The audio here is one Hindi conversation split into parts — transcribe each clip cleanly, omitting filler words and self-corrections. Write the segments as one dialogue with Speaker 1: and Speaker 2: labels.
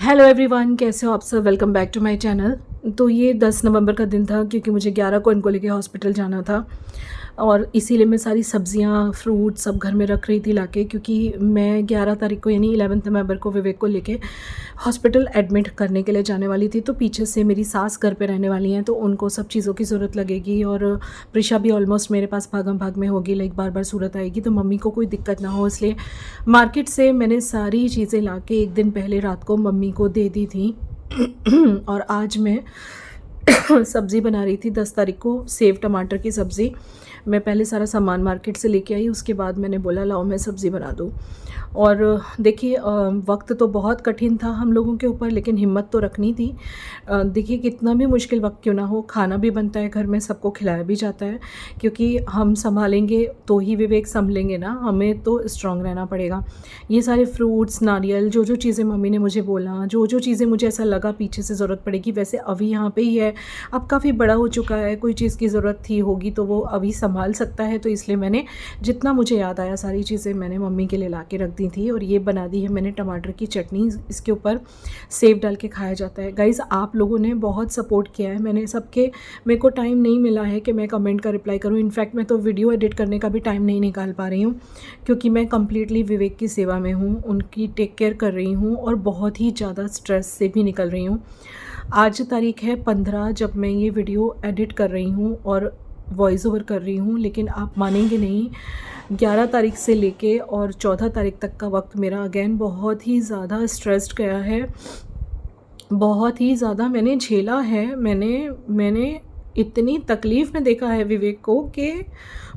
Speaker 1: हेलो एवरीवन, कैसे हो आप सब। Welcome back to my channel. तो ये 10 नवंबर का दिन था क्योंकि मुझे 11 को इनको लेके हॉस्पिटल जाना था और इसीलिए मैं सारी सब्जियां फ्रूट सब घर में रख रही थी लाके, क्योंकि मैं 11 तारीख को यानी 11 नवंबर को विवेक को लेके हॉस्पिटल एडमिट करने के लिए जाने वाली थी। तो पीछे से मेरी सास घर पे रहने वाली हैं तो उनको सब चीज़ों की ज़रूरत लगेगी और प्रिशा भी ऑलमोस्ट मेरे पास भागम भाग में होगी, लाइक बार बार सूरत आएगी तो मम्मी को कोई दिक्कत ना हो, इसलिए मार्केट से मैंने सारी चीज़ें ला के एक दिन पहले रात को मम्मी को दे दी थी। और आज मैं सब्ज़ी बना रही थी 10 तारीख को, सेव टमाटर की सब्ज़ी। मैं पहले सारा सामान मार्केट से लेके आई, उसके बाद मैंने बोला लाओ मैं सब्ज़ी बना दूँ। और देखिए वक्त तो बहुत कठिन था हम लोगों के ऊपर, लेकिन हिम्मत तो रखनी थी। देखिए कितना भी मुश्किल वक्त क्यों ना हो, खाना भी बनता है घर में, सबको खिलाया भी जाता है, क्योंकि हम संभालेंगे तो ही विवेक संभलेंगे ना, हमें तो स्ट्रांग रहना पड़ेगा। ये सारे फ्रूट्स, नारियल, जो जो चीज़ें मम्मी ने मुझे बोला, जो जो चीज़ें मुझे ऐसा लगा पीछे से ज़रूरत पड़ेगी, वैसे अभी यहाँ पे ही है। अब काफ़ी बड़ा हो चुका है, कोई चीज़ की ज़रूरत थी होगी तो वो अभी संभाल सकता है, तो इसलिए मैंने जितना मुझे याद आया सारी चीज़ें मैंने मम्मी के लिए ला के रख दी थी। और ये बना दी है मैंने टमाटर की चटनी, इसके ऊपर सेव डाल के खाया जाता है। गाइज़ आप लोगों ने बहुत सपोर्ट किया है, मेरे को टाइम नहीं मिला है कि मैं कमेंट का रिप्लाई करूं। इनफैक्ट मैं तो वीडियो एडिट करने का भी टाइम नहीं निकाल पा रही हूं, क्योंकि मैं कम्प्लीटली विवेक की सेवा में हूं, उनकी टेक केयर कर रही हूं और बहुत ही ज़्यादा स्ट्रेस से भी निकल रही हूँ। आज तारीख है 15 जब मैं ये वीडियो एडिट कर रही हूँ और वॉइस ओवर कर रही हूँ, लेकिन आप मानेंगे नहीं 11 तारीख से लेके और 14 तारीख तक का वक्त मेरा अगेन बहुत ही ज़्यादा स्ट्रेस्ड गया है। बहुत ही ज़्यादा मैंने झेला है, मैंने इतनी तकलीफ़ में देखा है विवेक को कि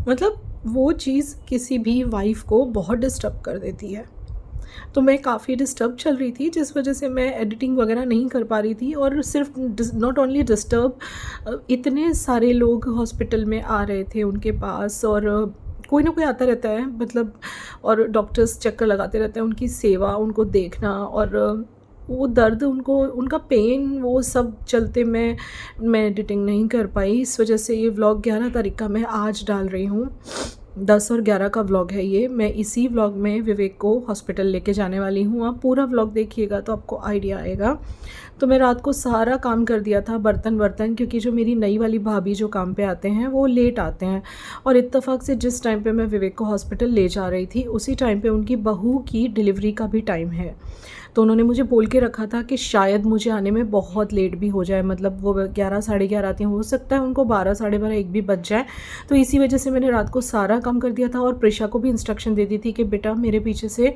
Speaker 1: मतलब वो चीज़ किसी भी वाइफ को बहुत डिस्टर्ब कर देती है। तो मैं काफ़ी डिस्टर्ब चल रही थी, जिस वजह से मैं एडिटिंग वगैरह नहीं कर पा रही थी। और सिर्फ नॉट ओनली डिस्टर्ब, इतने सारे लोग हॉस्पिटल में आ रहे थे उनके पास, और कोई ना कोई आता रहता है मतलब, और डॉक्टर्स चक्कर लगाते रहते हैं, उनकी सेवा, उनको देखना और वो दर्द, उनका पेन, वो सब चलते मैं एडिटिंग नहीं कर पाई। इस वजह से ये व्लॉग 11 तारीख का मैं आज डाल रही हूँ। 10 और 11 का व्लॉग है ये। मैं इसी व्लॉग में विवेक को हॉस्पिटल लेके जाने वाली हूँ। आप पूरा व्लॉग देखिएगा तो आपको आइडिया आएगा। तो मैं रात को सारा काम कर दिया था, बर्तन, क्योंकि जो मेरी नई वाली भाभी जो काम पे आते हैं वो लेट आते हैं, और इत्तेफाक से जिस टाइम पे मैं विवेक को हॉस्पिटल ले जा रही थी उसी टाइम पे उनकी बहू की डिलीवरी का भी टाइम है। तो उन्होंने मुझे बोल के रखा था कि शायद मुझे आने में बहुत लेट भी हो जाए, मतलब वो 11 साढ़े 11 आती हैं, हो सकता है उनको 12 साढ़े 12 1 भी बज जाए। तो इसी वजह से मैंने रात को सारा काम कर दिया था और प्रिशा को भी इंस्ट्रक्शन दे दी थी कि बेटा मेरे पीछे से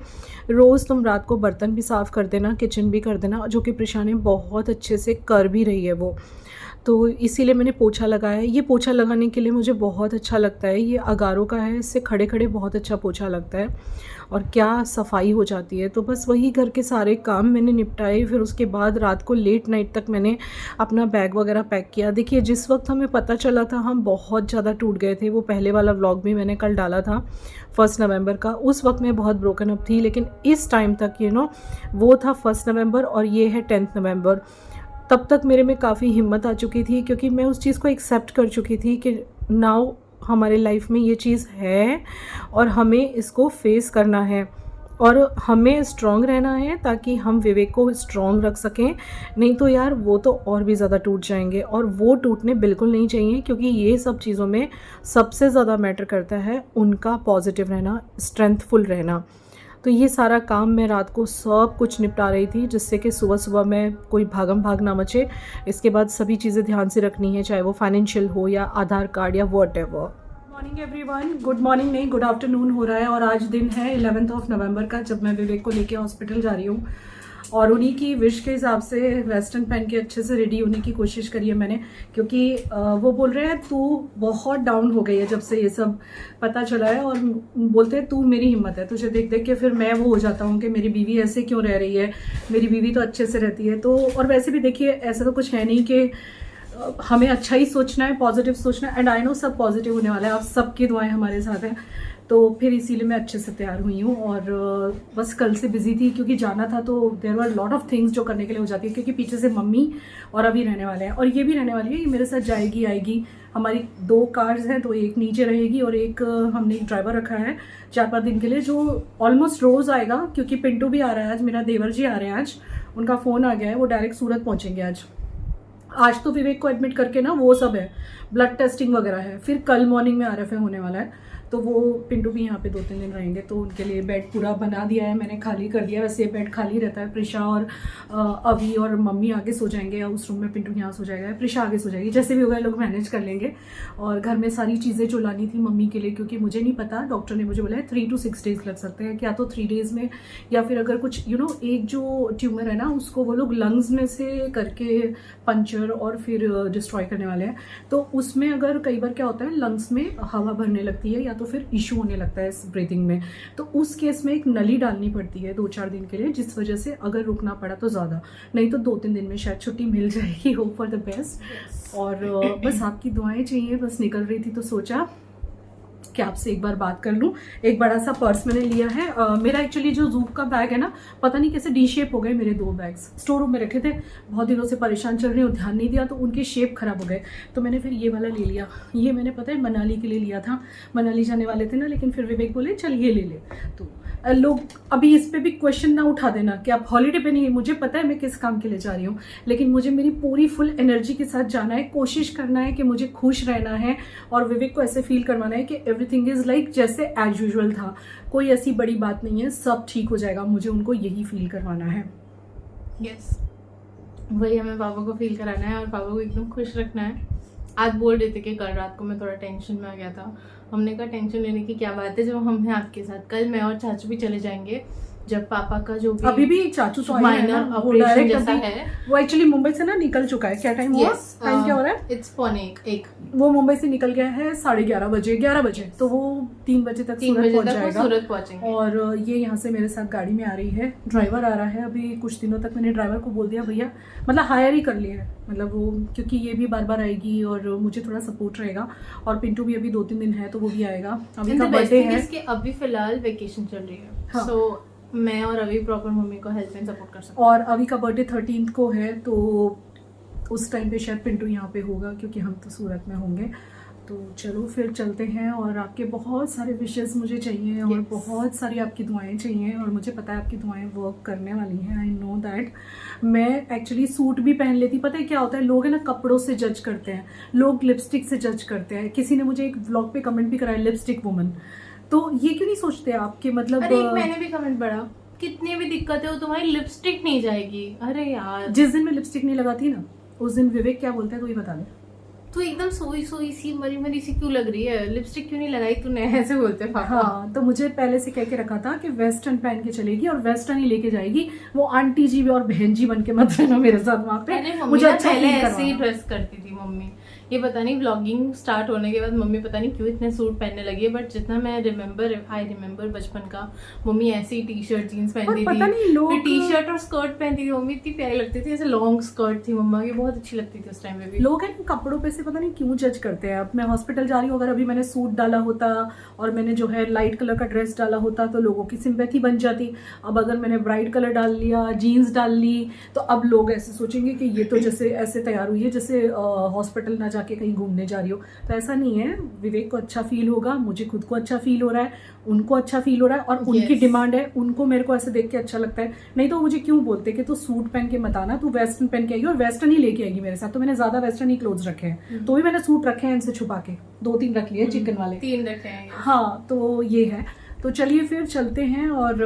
Speaker 1: रोज़ तुम रात को बर्तन भी साफ़ कर देना, किचन भी कर देना, जो कि प्रिशा ने बहुत अच्छे से कर भी रही है वो। तो इसीलिए मैंने पोछा लगाया है। ये पोछा लगाने के लिए मुझे बहुत अच्छा लगता है, ये अगारो का है, इससे खड़े खड़े बहुत अच्छा पोछा लगता है और क्या सफाई हो जाती है। तो बस वही घर के सारे काम मैंने निपटाए। फिर उसके बाद रात को लेट नाइट तक मैंने अपना बैग वगैरह पैक किया। देखिए जिस वक्त हमें पता चला था हम बहुत ज़्यादा टूट गए थे। वो पहले वाला व्लॉग भी मैंने कल डाला था 1 नवंबर का, उस वक्त मैं बहुत ब्रोकन अप थी, लेकिन इस टाइम तक वो था 1 नवंबर और ये है 10 नवंबर। तब तक मेरे में काफ़ी हिम्मत आ चुकी थी, क्योंकि मैं उस चीज़ को एक्सेप्ट कर चुकी थी कि नाउ हमारे लाइफ में ये चीज़ है और हमें इसको फेस करना है और हमें स्ट्रॉन्ग रहना है ताकि हम विवेक को स्ट्रॉन्ग रख सकें। नहीं तो यार वो तो और भी ज़्यादा टूट जाएंगे, और वो टूटने बिल्कुल नहीं चाहिए, क्योंकि ये सब चीज़ों में सबसे ज़्यादा मैटर करता है उनका पॉजिटिव रहना, स्ट्रेंथफुल रहना। तो ये सारा काम मैं रात को सब कुछ निपटा रही थी, जिससे कि सुबह सुबह मैं कोई भागम भाग ना मचे। इसके बाद सभी चीज़ें ध्यान से रखनी है, चाहे वो फाइनेंशियल हो या आधार कार्ड या whatever. Morning everyone, good morning नहीं गुड आफ्टरनून हो रहा है, और आज दिन है 11 नवंबर का, जब मैं विवेक को लेके हॉस्पिटल जा रही हूँ। और उन्हीं की विश के हिसाब से वेस्टर्न पहन के अच्छे से रेडी होने की कोशिश करी है मैंने, क्योंकि वो बोल रहे हैं तू बहुत डाउन हो गई है जब से ये सब पता चला है, और बोलते हैं तू मेरी हिम्मत है, तुझे देख देख के फिर मैं वो हो जाता हूँ कि मेरी बीवी ऐसे क्यों रह रही है, मेरी बीवी तो अच्छे से रहती है। तो और वैसे भी देखिए ऐसा तो कुछ है नहीं कि हमें अच्छा ही सोचना है, पॉजिटिव सोचना है, एंड आई नो सब पॉजिटिव होने वाला है, आप सबकी दुआएं हमारे साथ हैं। तो फिर इसीलिए मैं अच्छे से तैयार हुई हूँ, और बस कल से बिजी थी क्योंकि जाना था, तो there were lot of things जो करने के लिए हो जाती है, क्योंकि पीछे से मम्मी और अभी रहने वाले हैं, और ये भी रहने वाली है, ये मेरे साथ जाएगी आएगी। हमारी 2 कार्स हैं, तो एक नीचे रहेगी और एक हमने एक ड्राइवर रखा है 4-5 दिन के लिए, जो ऑलमोस्ट रोज़ आएगा, क्योंकि पिंटू भी आ रहा है आज, मेरा देवर जी आ रहे हैं आज, उनका फ़ोन आ गया है, वो डायरेक्ट सूरत पहुँचेंगे आज तो विवेक को एडमिट करके ना वो सब है, ब्लड टेस्टिंग वगैरह है, फिर कल मॉर्निंग में RFA होने वाला है, तो वो पिंटू भी यहाँ पे 2-3 दिन रहेंगे, तो उनके लिए बेड पूरा बना दिया है मैंने, खाली कर दिया। वैसे बेड खाली रहता है, प्रिशा और अभी और मम्मी आगे सो जाएंगे, या उस रूम में पिंटू यहाँ सो जाएगा, प्रिशा आगे सो जाएगी, जैसे भी होगा लोग मैनेज कर लेंगे। और घर में सारी चीज़ें जो लानी थी मम्मी के लिए, क्योंकि मुझे नहीं पता, डॉक्टर ने मुझे बोला है 3 to 6 डेज़ लग सकते हैं, क्या तो 3 डेज़ में, या फिर अगर कुछ एक जो ट्यूमर है ना उसको वो लोग लंग्स में से करके पंचर और फिर डिस्ट्रॉय करने वाले हैं, तो उसमें अगर कई बार क्या होता है लंग्स में हवा भरने लगती है, या तो फिर इशू होने लगता है इस ब्रीथिंग में, तो उस केस में एक नली डालनी पड़ती है 2-4 दिन के लिए, जिस वजह से अगर रुकना पड़ा तो ज़्यादा, नहीं तो 2-3 दिन में शायद छुट्टी मिल जाएगी। Hope for the best. और बस आपकी दुआएं चाहिए, बस निकल रही थी तो सोचा कि आपसे एक बार बात कर लूँ। एक बड़ा सा पर्स मैंने लिया है, मेरा एक्चुअली जो जूप का बैग है ना, पता नहीं कैसे डी शेप हो गए मेरे 2 बैग्स, स्टोर रूम में रखे थे, बहुत दिनों से परेशान चल रही हूँ, ध्यान नहीं दिया तो उनके शेप खराब हो गए, तो मैंने फिर ये वाला ले लिया। ये मैंने पता है मनाली के लिए लिया था, मनाली जाने वाले थे ना, लेकिन फिर विवेक बोले चल ये ले ले, तो लोग अभी इस पे भी क्वेश्चन ना उठा देना कि आप हॉलीडे पे नहीं, मुझे पता है मैं किस काम के लिए जा रही हूँ, लेकिन मुझे मेरी पूरी फुल एनर्जी के साथ जाना है, कोशिश करना है कि मुझे खुश रहना है, और विवेक को ऐसे फील करवाना है कि एवरीथिंग इज लाइक जैसे एज यूजुअल था, कोई ऐसी बड़ी बात नहीं है, सब ठीक हो जाएगा, मुझे उनको यही फील करवाना है।
Speaker 2: यस, वही हमें पापा को फील कराना है और पापा को एकदम खुश रखना है। आज बोल रहे थे कि कल रात को मैं थोड़ा टेंशन में आ गया था, हमने कहा टेंशन लेने की क्या बात है, जब हम हैं आपके साथ, कल मैं और चाचू भी चले जाएंगे, जब पापा का जो भी
Speaker 1: अभी भी चाचू तो
Speaker 2: माइनर ऑपरेशन जैसा है,
Speaker 1: वो एक्चुअली मुंबई से ना निकल चुका है। क्या टाइम हुआ? टाइम क्या हो रहा है?
Speaker 2: इट्स 1:45।
Speaker 1: वो मुंबई से निकल गया है 11:30 बजे, 11 बजे, तो वो 3 बजे तक सूरत पहुंचेगा। और ये यहाँ से मेरे साथ गाड़ी में आ रही है, ड्राइवर आ रहा है। अभी कुछ दिनों तक मैंने ड्राइवर को बोल दिया भैया, मतलब हायर ही कर लिया है, मतलब वो, क्योंकि ये भी बार बार आएगी और मुझे थोड़ा सपोर्ट रहेगा, और पिंटू भी अभी 2-3 दिन है तो वो भी आएगा। अभी का बर्थडे है,
Speaker 2: अभी फिलहाल वेकेशन चल रही है,
Speaker 1: हाँ।
Speaker 2: सो मैं और अभी प्रॉपर मम्मी को हेल्प एंड सपोर्ट कर सकते हैं।
Speaker 1: और अभी का बर्थडे 13 को है, तो उस टाइम पे शायद पिंटू यहाँ पे होगा, क्योंकि हम तो सूरत में होंगे। तो चलो फिर चलते हैं, और आपके बहुत सारे विशेस मुझे चाहिए, और बहुत सारी आपकी दुआएं चाहिए, और मुझे पता है आपकी दुआएं वर्क करने वाली हैं, आई नो दैट। मैं एक्चुअली सूट भी पहन लेती, पता है क्या होता है, लोग है ना कपड़ों से जज करते हैं, लोग लिपस्टिक से जज करते हैं। किसी ने मुझे एक व्लॉग पे कमेंट भी कराया, लिपस्टिक वुमन, तो ये क्यों नहीं सोचते आप कि मतलब,
Speaker 2: अरे मैंने भी कमेंट पढ़ा, कितनी भी दिक्कतें हो तुम्हारी लिपस्टिक नहीं जाएगी। अरे यार,
Speaker 1: जिस दिन मैं लिपस्टिक नहीं लगाती ना, उस दिन विवेक क्या बोलता है तो ही बता दे,
Speaker 2: तू एकदम सोई सोई सी मरी मरी सी क्यों लग रही है, लिपस्टिक क्यों नहीं लगाई तूने, ऐसे बोलते पापा।
Speaker 1: हाँ, तो मुझे पहले से कह के रखा था कि वेस्टर्न पहन के चलेगी, और वेस्टर्न ही लेके जाएगी, वो आंटी जी भी और बहन जी बन के मत रहना मेरे साथ वहाँ पे। मुझे अच्छा
Speaker 2: पहले ऐसे ही ड्रेस करती थी मम्मी, ये पता नहीं व्लॉगिंग स्टार्ट होने के बाद मम्मी पता नहीं क्यों इतने सूट पहनने लगी है, बट जितना मैं आई रिमेम्बर बचपन का, मम्मी ऐसी टी शर्ट जीन्स पहनती थी, फिर टी शर्ट और स्कर्ट पहनती थी, मम्मी इतनी प्यारी लगती थी, ऐसे लॉन्ग स्कर्ट थी मम्मा की, बहुत अच्छी लगती थी उस टाइम में भी।
Speaker 1: लोग हैं कपड़ों पे से पता नहीं क्यों जज करते हैं। अब मैं हॉस्पिटल जा रही हूँ, अगर अभी मैंने सूट डाला होता और मैंने जो है लाइट कलर का ड्रेस डाला होता तो लोगों की सिंपैथी बन जाती। अब अगर मैंने ब्राइट कलर डाल लिया, जीन्स डाल ली, तो अब लोग ऐसे सोचेंगे कि ये तो जैसे ऐसे तैयार हुई है जैसे हॉस्पिटल ना जाके कहीं घूमने जा रही हो। तो ऐसा नहीं है, विवेक को अच्छा फील होगा, मुझे खुद को अच्छा फील हो रहा है, उनको अच्छा फील हो रहा है, और उनकी डिमांड है, उनको मेरे को ऐसे देख के अच्छा लगता है। नहीं तो मुझे क्यों बोलते कि तू सूट पहन के मत आना, तू वेस्टर्न पहन के आएगी, और वेस्टर्न ही लेके आएगी मेरे साथ। तो मैंने ज्यादा वेस्टर्न ही क्लोथ्स रखे हैं, तो भी मैंने सूट रखे हैं इनसे छुपा के, 2-3 रख लिए, चिकन वाले
Speaker 2: 3 रखे हैं।
Speaker 1: हाँ, तो ये है। तो चलिए फिर चलते हैं, और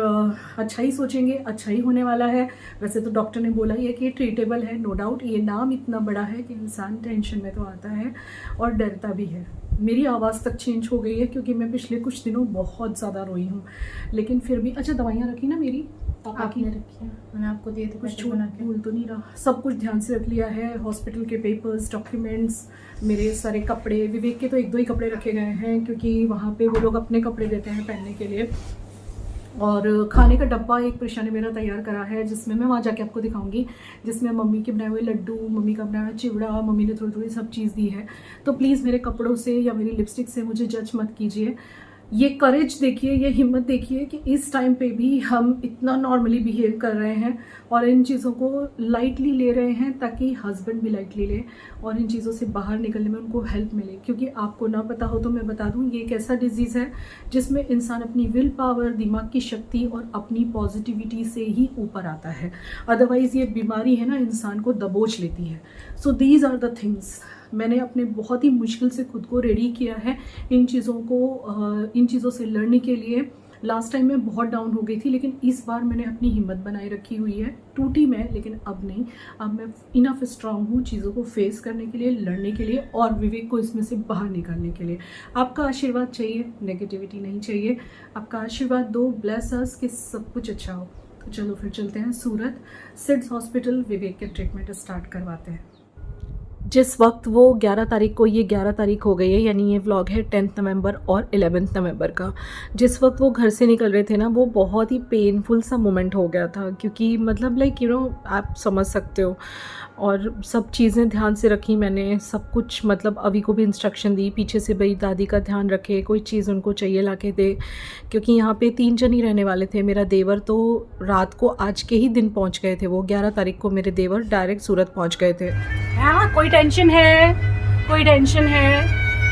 Speaker 1: अच्छा ही सोचेंगे, अच्छा ही होने वाला है। वैसे तो डॉक्टर ने बोला ही है कि ये ट्रीटेबल है, नो डाउट। ये नाम इतना बड़ा है कि इंसान टेंशन में तो आता है और डरता भी है। मेरी आवाज़ तक चेंज हो गई है, क्योंकि मैं पिछले कुछ दिनों बहुत ज़्यादा रोई हूँ, लेकिन फिर भी। अच्छा, दवाइयाँ रखी ना मेरी पापा की?
Speaker 2: रखी है, मैंने आपको दिए थे,
Speaker 1: कुछ भूल तो नहीं रहा, सब कुछ ध्यान से रख लिया है। हॉस्पिटल के पेपर्स, डॉक्यूमेंट्स, मेरे सारे कपड़े, विवेक के तो 1-2 ही कपड़े रखे गए हैं, क्योंकि वहाँ पे वो लोग अपने कपड़े देते हैं पहनने के लिए। और खाने का डब्बा एक प्रिशा ने मेरा तैयार करा है, जिसमें मैं वहाँ जाके आपको दिखाऊंगी, जिसमें मम्मी के बनाए हुए लड्डू, मम्मी का बनाया चिवड़ा, मम्मी ने थोड़ी थोड़ी सब चीज़ दी है। तो प्लीज़ मेरे कपड़ों से या मेरी लिपस्टिक से मुझे जज मत कीजिए। ये करेज देखिए, ये हिम्मत देखिए कि इस टाइम पे भी हम इतना नॉर्मली बिहेव कर रहे हैं और इन चीज़ों को लाइटली ले रहे हैं ताकि हस्बैंड भी लाइटली ले और इन चीज़ों से बाहर निकलने में उनको हेल्प मिले। क्योंकि आपको ना पता हो तो मैं बता दूं, ये एक ऐसा डिजीज़ है जिसमें इंसान अपनी विल पावर, दिमाग की शक्ति और अपनी पॉजिटिविटी से ही ऊपर आता है। अदरवाइज़ ये बीमारी है ना, इंसान को दबोच लेती है। So these are the things. मैंने अपने बहुत ही मुश्किल से खुद को रेडी किया है इन चीज़ों से लड़ने के लिए। लास्ट टाइम मैं बहुत डाउन हो गई थी, लेकिन इस बार मैंने अपनी हिम्मत बनाए रखी हुई है। टूटी मैं, लेकिन अब नहीं। अब मैं इनफ स्ट्रांग हूँ चीज़ों को फेस करने के लिए, लड़ने के लिए और विवेक को इसमें से बाहर निकालने के लिए। आपका आशीर्वाद चाहिए, नेगेटिविटी नहीं चाहिए। आपका आशीर्वाद दो, ब्लेस अस कि सब कुछ अच्छा हो। तो चलो फिर चलते हैं सूरत सिड्स हॉस्पिटल, विवेक के ट्रीटमेंट स्टार्ट करवाते हैं। जिस वक्त वो 11 तारीख को, ये 11 तारीख हो गई है, यानी ये व्लॉग है 10 नवंबर और 11 नवंबर का। जिस वक्त वो घर से निकल रहे थे ना, वो बहुत ही पेनफुल सा मोमेंट हो गया था। क्योंकि मतलब लाइक यू नो, आप समझ सकते हो। और सब चीज़ें ध्यान से रखी मैंने, सब कुछ मतलब अभी को भी इंस्ट्रक्शन दी पीछे से, भाई दादी का ध्यान रखे, कोई चीज़ उनको चाहिए ला के दे। क्योंकि यहाँ पे 3 जन ही रहने वाले थे। मेरा देवर तो रात को आज के ही दिन पहुँच गए थे। वो 11 तारीख को मेरे देवर डायरेक्ट सूरत पहुँच गए थे। हाँ, कोई टेंशन है? कोई टेंशन है?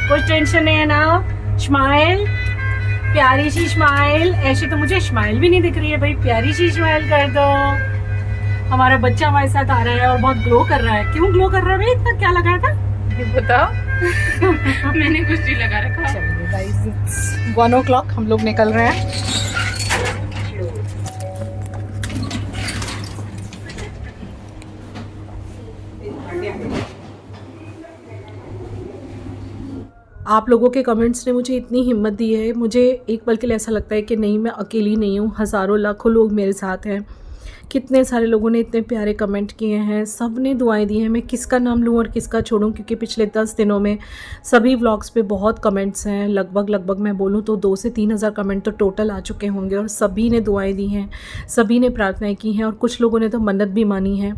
Speaker 1: कुछ टेंशन नहीं है ना? स्माइल, प्यारी सी स्माइल। ऐसे तो मुझे स्माइल भी नहीं दिख रही है भाई, प्यारी सी स्माइल कर दो। हमारा बच्चा हमारे साथ आ रहा है और बहुत ग्लो कर रहा है। क्यों ग्लो कर रहा है भाई? इतना क्या लगाया था
Speaker 2: बताओ। मैंने कुछ नहीं लगा रखा।
Speaker 1: चलिए गाइस, इट्स 1 o'clock, हम लोग निकल रहे हैं। आप लोगों के कमेंट्स ने मुझे इतनी हिम्मत दी है, मुझे एक पल के लिए ऐसा लगता है कि नहीं, मैं अकेली नहीं हूँ, हज़ारों लाखों लोग मेरे साथ हैं। कितने सारे लोगों ने इतने प्यारे कमेंट किए हैं, सब ने दुआएं दी हैं। मैं किसका नाम लूँ और किसका छोड़ूं, क्योंकि पिछले 10 दिनों में सभी व्लॉग्स पे बहुत कमेंट्स हैं। लगभग मैं बोलूँ तो 2 से 3 हज़ार कमेंट तो टोटल आ चुके होंगे और सभी ने दुआएं दी हैं, सभी ने प्रार्थनाएं की हैं और कुछ लोगों ने तो मन्नत भी मानी है।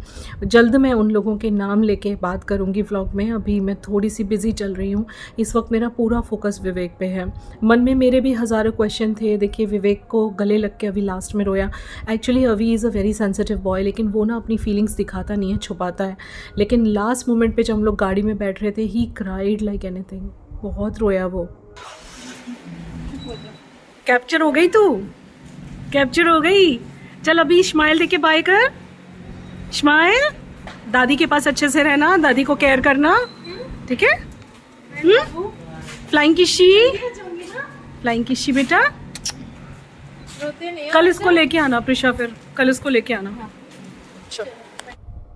Speaker 1: जल्द मैं उन लोगों के नाम लेके बात करूँगी व्लॉग में। अभी मैं थोड़ी सी बिजी चल रही हूँ। इस वक्त मेरा पूरा फोकस विवेक पे है। मन में मेरे भी हज़ारों क्वेश्चन थे। देखिए, विवेक को गले लग के अभी लास्ट में रोया। एक्चुअली अभी is a very sensitive boy, लेकिन वो ना अपनी फीलिंग्स दिखाता नहीं है, छुपाता है। लेकिन लास्ट मोमेंट पे जब हम लोग गाड़ी में बैठ रहे थे, ही क्राइड लाइक एनीथिंग। बहुत रोया वो। कैप्चर हो गई तू, कैप्चर हो गई। चल अभी स्माइल देके बाय कर। स्माइल, दादी के पास अच्छे से रहना, दादी को केयर करना, ठीक है? फ्लाइंग किशी, फ्लाइंग किशी बेटा। कल इसको लेके आना प्रिशा, फिर कल इसको लेके आना।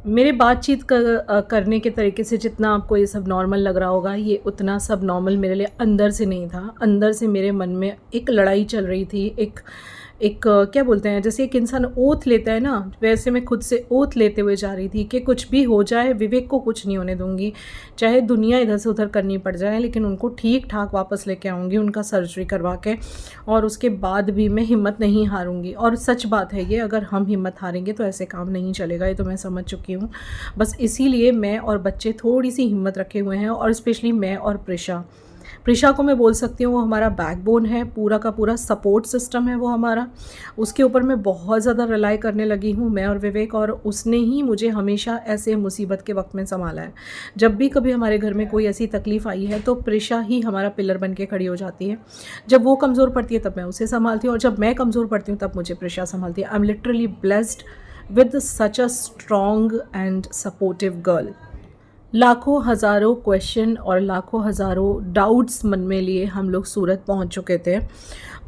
Speaker 1: मेरे बातचीत करने के तरीके से जितना आपको ये सब नॉर्मल लग रहा होगा, ये उतना सब नॉर्मल मेरे लिए अंदर से नहीं था। अंदर से मेरे मन में एक लड़ाई चल रही थी। एक क्या बोलते हैं, जैसे एक इंसान ओथ लेता है ना, वैसे मैं खुद से ओथ लेते हुए जा रही थी कि कुछ भी हो जाए, विवेक को कुछ नहीं होने दूंगी। चाहे दुनिया इधर से उधर करनी पड़ जाए, लेकिन उनको ठीक ठाक वापस लेके आऊँगी, उनका सर्जरी करवा के। और उसके बाद भी मैं हिम्मत नहीं हारूंगी। और सच बात है ये, अगर हम हिम्मत हारेंगे तो ऐसे काम नहीं चलेगा। ये तो मैं समझ चुकी हूँ। बस इसीलिए मैं और बच्चे थोड़ी सी हिम्मत रखे हुए हैं। और स्पेशली मैं और प्रिशा को मैं बोल सकती हूँ, वो हमारा बैकबोन है, पूरा का पूरा सपोर्ट सिस्टम है वो हमारा। उसके ऊपर मैं बहुत ज़्यादा रिलाई करने लगी हूँ, मैं और विवेक। और उसने ही मुझे हमेशा ऐसे मुसीबत के वक्त में संभाला है। जब भी कभी हमारे घर में कोई ऐसी तकलीफ़ आई है तो प्रिशा ही हमारा पिलर बन के खड़ी हो जाती है। जब वो कमज़ोर पड़ती है तब मैं उसे संभालती हूँ, और जब मैं कमज़ोर पड़ती हूँ तब मुझे प्रिशा संभालती है। I am literally blessed with such a strong and supportive girl. लाखों हज़ारों क्वेश्चन और लाखों हज़ारों डाउट्स मन में लिए हम लोग सूरत पहुंच चुके थे।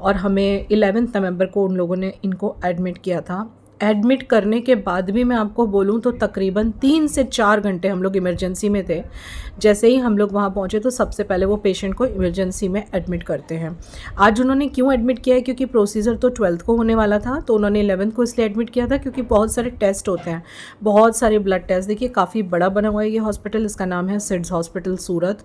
Speaker 1: और हमें 11 नवंबर को उन लोगों ने इनको एडमिट किया था। एडमिट करने के बाद भी मैं आपको बोलूं तो तकरीबन 3 से 4 घंटे हम लोग इमरजेंसी में थे। जैसे ही हम लोग वहाँ पहुँचे तो सबसे पहले वो पेशेंट को इमरजेंसी में एडमिट करते हैं। आज उन्होंने क्यों एडमिट किया है, क्योंकि प्रोसीजर तो 12th को होने वाला था, तो उन्होंने 11th को इसलिए एडमिट किया था क्योंकि बहुत सारे टेस्ट होते हैं, बहुत सारे ब्लड टेस्ट। देखिए, काफ़ी बड़ा बना हुआ है ये हॉस्पिटल। इसका नाम है सिड्स हॉस्पिटल सूरत,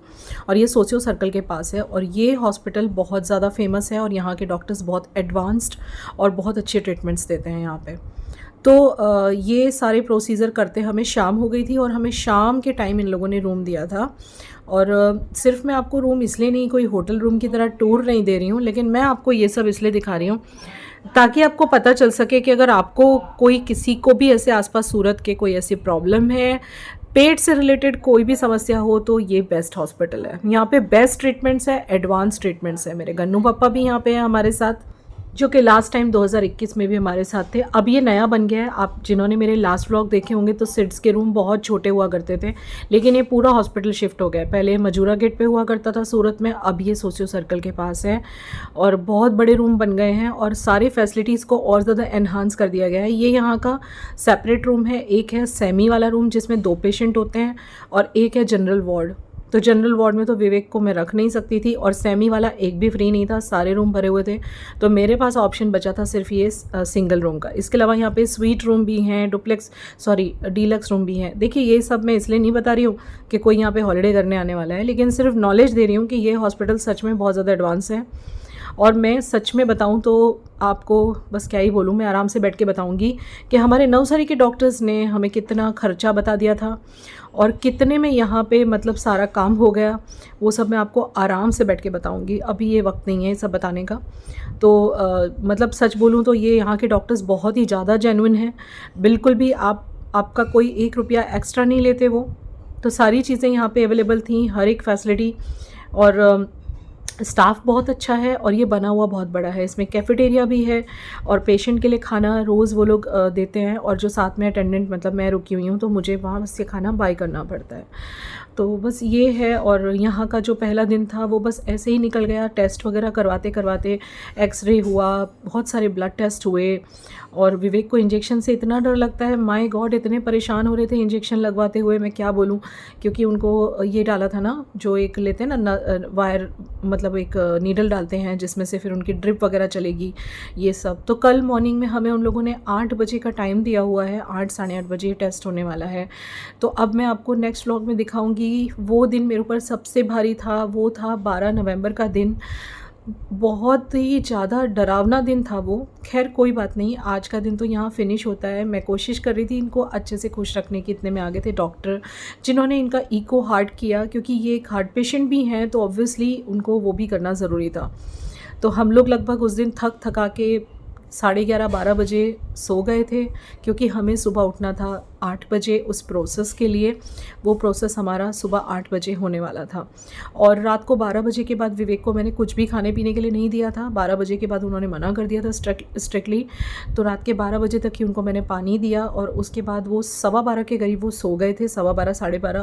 Speaker 1: और ये सोशियो सर्कल के पास है। और ये हॉस्पिटल बहुत ज़्यादा फेमस है और यहाँ के डॉक्टर्स बहुत एडवांस्ड और बहुत अच्छे ट्रीटमेंट्स देते हैं यहाँ पे। तो ये सारे प्रोसीजर करते हमें शाम हो गई थी और हमें शाम के टाइम इन लोगों ने रूम दिया था। और सिर्फ मैं आपको रूम इसलिए नहीं, कोई होटल रूम की तरह टूर नहीं दे रही हूँ, लेकिन मैं आपको ये सब इसलिए दिखा रही हूँ ताकि आपको पता चल सके कि अगर आपको कोई, किसी को भी ऐसे आसपास सूरत के कोई ऐसी प्रॉब्लम है, पेट से रिलेटेड कोई भी समस्या हो, तो ये बेस्ट हॉस्पिटल है। यहाँ पे बेस्ट ट्रीटमेंट्स है, एडवांस ट्रीटमेंट्स है। मेरे गन्नू पापा भी यहाँ पे हैं हमारे साथ, जो कि लास्ट टाइम 2021 में भी हमारे साथ थे। अब ये नया बन गया है। आप जिन्होंने मेरे लास्ट व्लॉग देखे होंगे तो सिड्स के रूम बहुत छोटे हुआ करते थे, लेकिन ये पूरा हॉस्पिटल शिफ्ट हो गया है। पहले मजूरा गेट पे हुआ करता था सूरत में, अब ये सोशियो सर्कल के पास है और बहुत बड़े रूम बन गए हैं और सारे फैसिलिटीज़ को और ज़्यादा एनहांस कर दिया गया है। ये यहाँ का सेपरेट रूम है। एक है सेमी वाला रूम जिसमें 2 पेशेंट होते हैं और एक है जनरल वार्ड। तो जनरल वार्ड में तो विवेक को मैं रख नहीं सकती थी और सेमी वाला एक भी फ्री नहीं था, सारे रूम भरे हुए थे। तो मेरे पास ऑप्शन बचा था सिर्फ ये सिंगल रूम का। इसके अलावा यहाँ पे स्वीट रूम भी हैं, डीलक्स रूम भी हैं। देखिए ये सब मैं इसलिए नहीं बता रही हूँ कि कोई यहाँ पे हॉलीडे करने आने वाला है, लेकिन सिर्फ नॉलेज दे रही हूँ कि ये हॉस्पिटल सच में बहुत ज़्यादा एडवांस है। और मैं सच में बताऊं तो आपको बस क्या ही बोलूं, मैं आराम से बैठ के बताऊंगी कि हमारे नवसारी के डॉक्टर्स ने हमें कितना खर्चा बता दिया था और कितने में यहाँ पे मतलब सारा काम हो गया। वो सब मैं आपको आराम से बैठ के बताऊंगी, अभी ये वक्त नहीं है सब बताने का। तो मतलब सच बोलूँ तो ये यहाँ के डॉक्टर्स बहुत ही ज़्यादा जेन्युइन हैं। बिल्कुल भी आपका कोई 1 रुपया एक्स्ट्रा नहीं लेते वो। तो सारी चीज़ें यहाँ पे अवेलेबल थी, हर एक फैसिलिटी, और स्टाफ बहुत अच्छा है और ये बना हुआ बहुत बड़ा है। इसमें कैफेटेरिया भी है और पेशेंट के लिए खाना रोज़ वो लोग देते हैं, और जो साथ में अटेंडेंट, मतलब मैं रुकी हुई हूँ तो मुझे वहाँ से खाना बाय करना पड़ता है। तो बस ये है। और यहाँ का जो पहला दिन था वो बस ऐसे ही निकल गया, टेस्ट वगैरह करवाते करवाते। एक्सरे हुआ, बहुत सारे ब्लड टेस्ट हुए, और विवेक को इंजेक्शन से इतना डर लगता है, माय गॉड इतने परेशान हो रहे थे इंजेक्शन लगवाते हुए, मैं क्या बोलूँ। क्योंकि उनको ये डाला था ना, जो एक लेते हैं ना वायर, मतलब एक नीडल डालते हैं जिसमें से फिर उनकी ड्रिप वगैरह चलेगी, ये सब। तो कल मॉर्निंग में हमें उन लोगों ने 8 बजे का टाइम दिया हुआ है, 8 साढ़े 8 बजे टेस्ट होने वाला है। तो अब मैं आपको नेक्स्ट व्लॉग में दिखाऊंगी। वो दिन मेरे ऊपर सबसे भारी था, वो था 12 नवंबर का दिन। बहुत ही ज़्यादा डरावना दिन था वो। खैर कोई बात नहीं, आज का दिन तो यहाँ फिनिश होता है। मैं कोशिश कर रही थी इनको अच्छे से खुश रखने की। इतने में आगे थे डॉक्टर जिन्होंने इनका इको हार्ट किया, क्योंकि ये एक हार्ट पेशेंट भी हैं तो ऑब्वियसली उनको वो भी करना ज़रूरी था। तो हम लोग लगभग उस दिन थका के 11:30-12 बजे सो गए थे, क्योंकि हमें सुबह उठना था 8 बजे उस प्रोसेस के लिए। वो प्रोसेस हमारा सुबह 8 बजे होने वाला था। और रात को 12 बजे के बाद विवेक को मैंने कुछ भी खाने पीने के लिए नहीं दिया था। 12 बजे के बाद उन्होंने मना कर दिया था स्ट्रिक्टली। तो रात के 12 बजे तक ही उनको मैंने पानी दिया और उसके बाद वो 12:15 के करीब वो सो गए थे, 12:15 साढ़े 12।